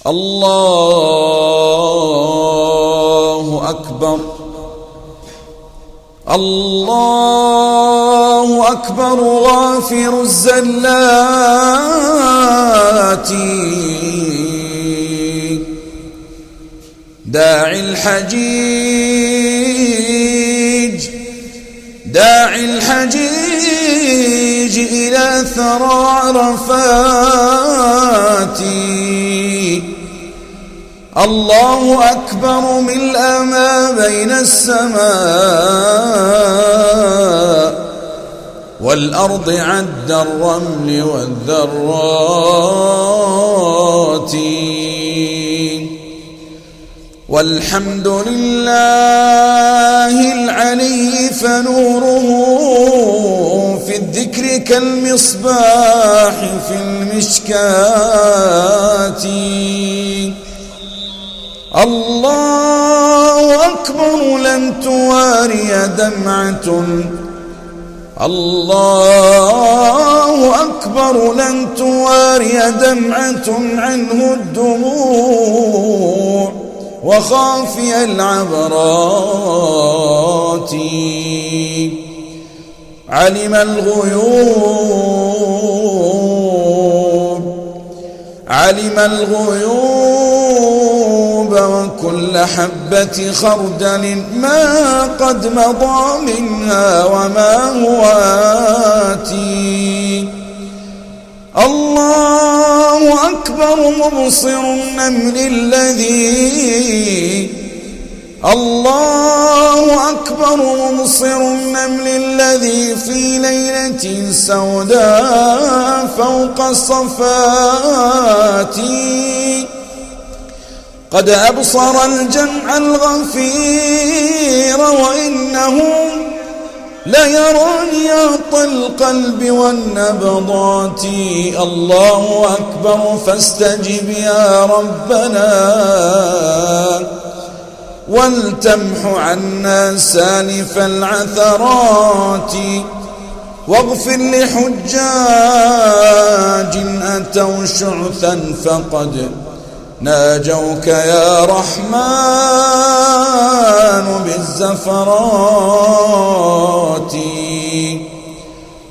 الله أكبر الله أكبر غافر الزلات داعي الحجيج إلى ثرى عرفات الله أكبر ملء ما بين السماء والأرض عد الرمل والذرات والحمد لله العلي فنوره في الذكر كالمصباح في المشكاة الله أكبر لن تواري دمعة الله أكبر لن تواري دمعة عنه الدموع وخافي العبرات علم الغيوب وكل حبة خردل ما قد مضى منها وما هو آتي الله أكبر مبصر النمل الذي في ليلة سوداء فوق الصفات قد أبصر الجمع الغفير وإنه ليرى نياط القلب والنبضات الله أكبر فاستجب يا ربنا ولتمح عنا سالف العثرات واغفر لحجاج أتوا شعثا فقد ناجوك يا رحمن بالزفرات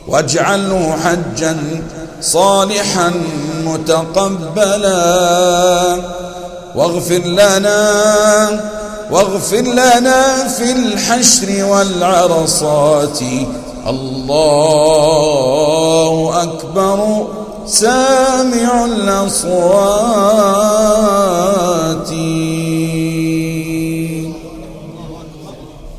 واجعله حجا صالحا متقبلا واغفر لنا في الحشر والعرصات الله أكبر سامع الأصوات.